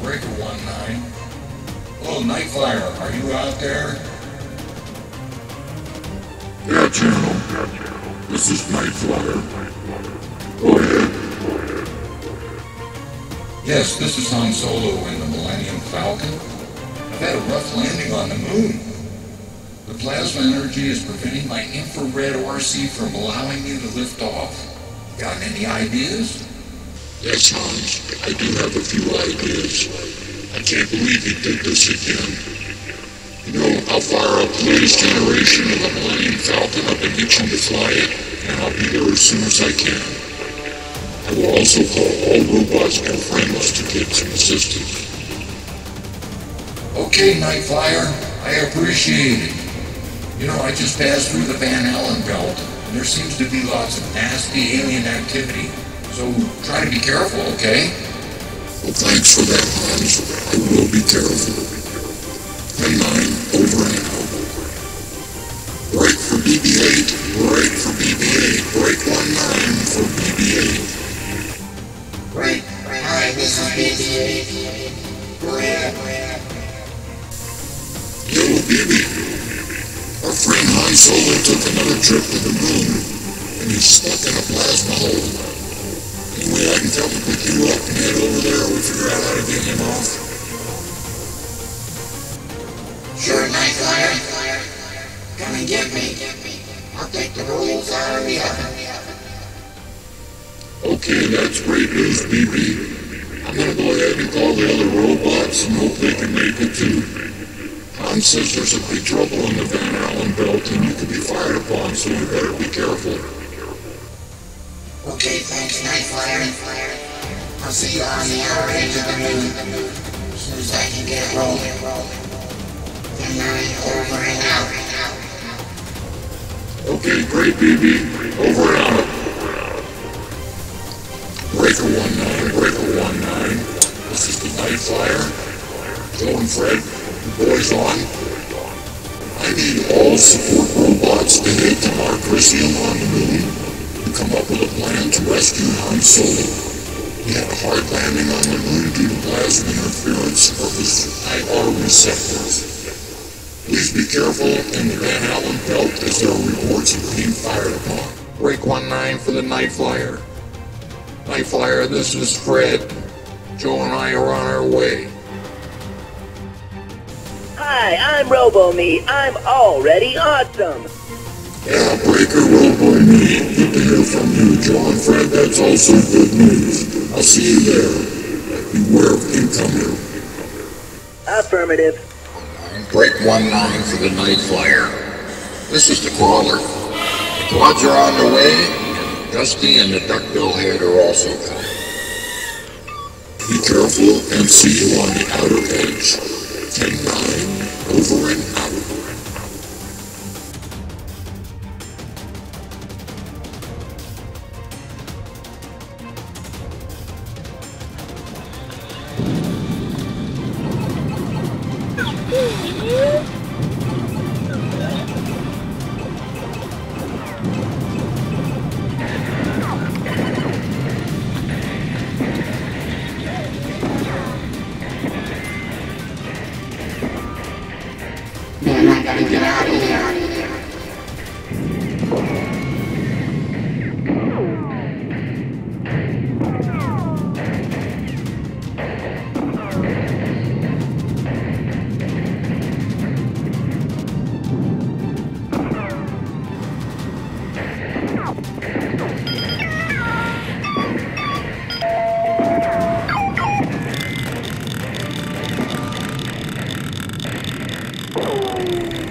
Breaker 19. Oh, NightFlyyer, are you out there? Yeah, Channel. This is NightFlyyer. Go ahead. Yes, this is Han Solo in the Millennium Falcon. I've had a rough landing on the moon. The plasma energy is preventing my infrared RC from allowing me to lift off. Got any ideas? Yes, Hans. I do have a few ideas. I can't believe you did this again. You know, I'll fire up the latest generation of the Millennium Falcon up and get you to fly it, and I'll be there as soon as I can. I will also call all robots and friends to get some assistance. Okay, NightFlyyer, I appreciate it. You know, I just passed through the Van Allen belt, and there seems to be lots of nasty alien activity. So try to be careful, okay? Well, thanks for that, Hans. I will be careful. 10-9, over and out. Break for BB-8. Break for BB-8. Break 19 for BB-8. Break. Hi, this is BB-8. Go ahead. Yo, BB. Our friend Han Solo took another trip to the moon, and he's stuck in a plasma hole. Anyway, I can tell him to pick you up and head over there and we'll figure out how to get him off. Sure, NightFlyyer. Come and get me. I'll take the rolls out of the oven. Okay, that's great news, BB. I'm gonna go ahead and call the other robots and hope they can make it too. Han says there's a big trouble in the Van Allen belt and you could be fired upon, so you better be careful. Okay, thanks, NightFlyyer. I'll see you on the outer edge of the moon as soon as I can get rolling. 10-9, over and out. Okay, great, BB. Over and out. Breaker 19. This is the NightFlyyer. Joe and Fred, the boys on. I need all support robots to head to Marcrisium on the moon. Come up with a plan to rescue Han Solo. He had a hard landing on the moon due to plasma interference of his IR receptors. Please be careful in the Van Allen belt as there are reports of being fired upon. Break 19 for the NightFlyyer. NightFlyyer, this is Fred. Joe and I are on our way. Hi, I'm RoboMe. I'm already awesome. Yeah, Breaker, RoboMe. Good to hear from you, Joe and Fred. That's also good news. I'll see you there. Beware of incoming. Affirmative. Break 19 for the NightFlyyer. This is the crawler. The quads are on their way. Dusty and the duckbill head are also coming. Be careful and see you on the outer edge. 10-9, over and out. Man, I gotta get out of here.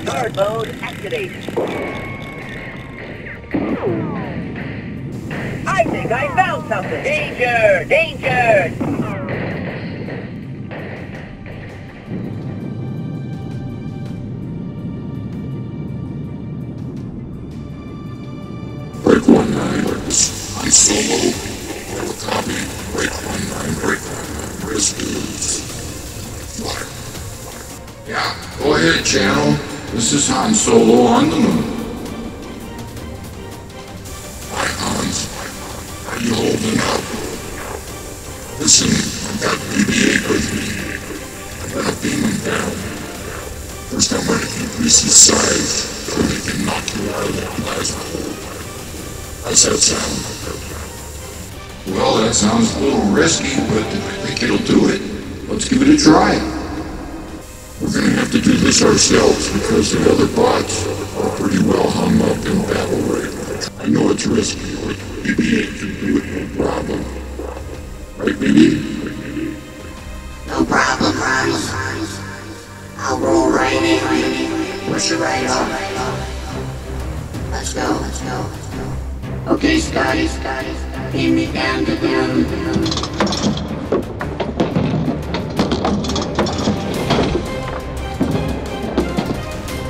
Guard mode activated. I think I found something. Danger! Danger! Break 19, I'm Solo. Have a copy. Break 19. Where's dudes? Fire. Yeah, go ahead, Channel. This is Han Solo on the moon. Hi, Hans. Are you holding up? Listen, I've got BB-8 with me. I'm gonna beam him down. First I'm gonna increase his size so he can knock you out of that plasma hole. How's that sound? Well, that sounds a little risky, but I think it'll do it. Let's give it a try. We're gonna have to do this ourselves because the other bots are pretty well hung up in battle rate. I know it's risky, but BB-8 can do it no problem. Right, BB? No problem, Ronnie. I'll roll right in. Push it right up. Let's go. Okay, Scotty. Beam me down to down.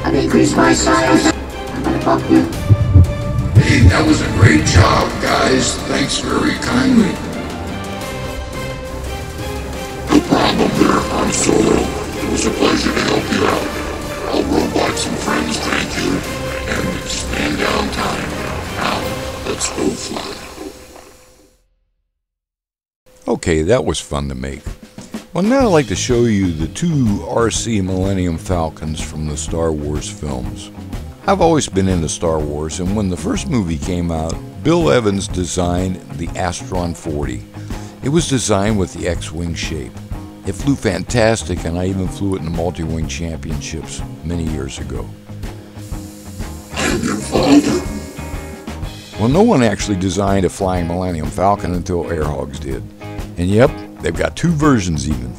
I've increased my size. I'm gonna bump you. Hey, that was a great job, guys. Thanks very kindly. No problem there, Han Solo. It was a pleasure to help you out. All robots and friends thank you, and expand down time. Now, let's go fly. Okay, that was fun to make. Well, now I'd like to show you the two RC Millennium Falcons from the Star Wars films. I've always been into Star Wars, and when the first movie came out, Bill Evans designed the Astron 40. It was designed with the X-Wing shape. It flew fantastic, and I even flew it in the Multi-Wing Championships many years ago. I'm your father. Well, no one actually designed a flying Millennium Falcon until Air Hogs did. And yep, they've got two versions even.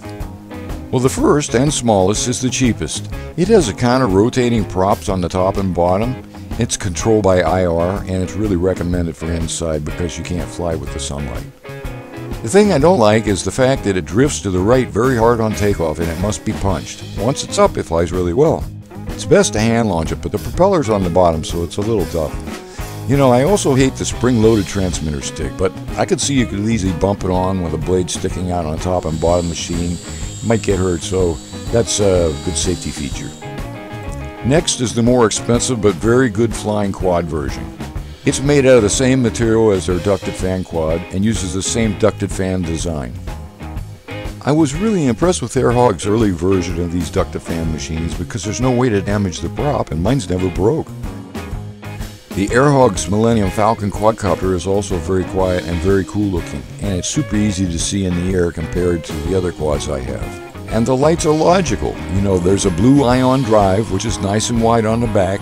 Well, the first and smallest is the cheapest. It has a kind of rotating props on the top and bottom. It's controlled by IR, and it's really recommended for inside because you can't fly with the sunlight. The thing I don't like is the fact that it drifts to the right very hard on takeoff, and it must be punched. Once it's up, it flies really well. It's best to hand launch it, but the propeller's on the bottom, so it's a little tough. You know, I also hate the spring-loaded transmitter stick, but I could see you could easily bump it on with a blade sticking out on the top and bottom machine. You might get hurt, so that's a good safety feature. Next is the more expensive but very good flying quad version. It's made out of the same material as their ducted fan quad and uses the same ducted fan design. I was really impressed with Air Hogs' early version of these ducted fan machines because there's no way to damage the prop, and mine's never broke. The Air Hogs Millennium Falcon Quadcopter is also very quiet and very cool looking, and it's super easy to see in the air compared to the other quads I have. And the lights are logical. You know, there's a blue ion drive, which is nice and wide on the back,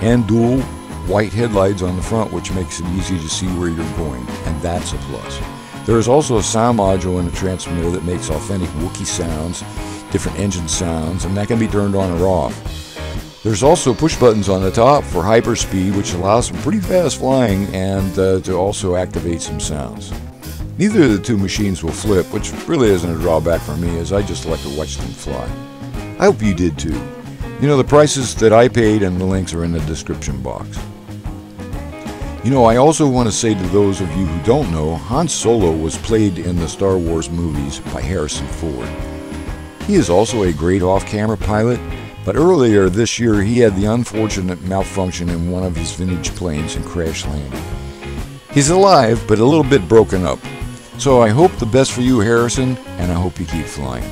and dual white headlights on the front, which makes it easy to see where you're going, and that's a plus. There is also a sound module in the transmitter that makes authentic Wookiee sounds, different engine sounds, and that can be turned on or off. There's also push buttons on the top for hyperspeed, which allows some pretty fast flying and to also activate some sounds. Neither of the two machines will flip, which really isn't a drawback for me, as I just like to watch them fly. I hope you did too. You know, the prices that I paid and the links are in the description box. You know, I also want to say to those of you who don't know, Han Solo was played in the Star Wars movies by Harrison Ford. He is also a great off-camera pilot, but earlier this year he had the unfortunate malfunction in one of his vintage planes and crash landed. He's alive, but a little bit broken up. So I hope the best for you, Harrison, and I hope you keep flying.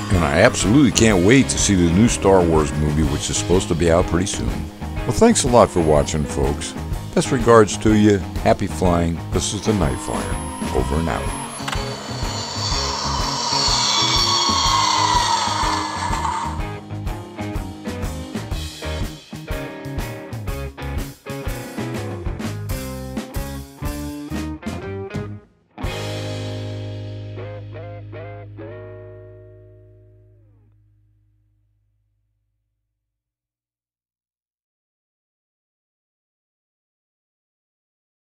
And I absolutely can't wait to see the new Star Wars movie, which is supposed to be out pretty soon. Well, thanks a lot for watching, folks. Best regards to you. Happy flying. This is the NightFlyyer. Over and out.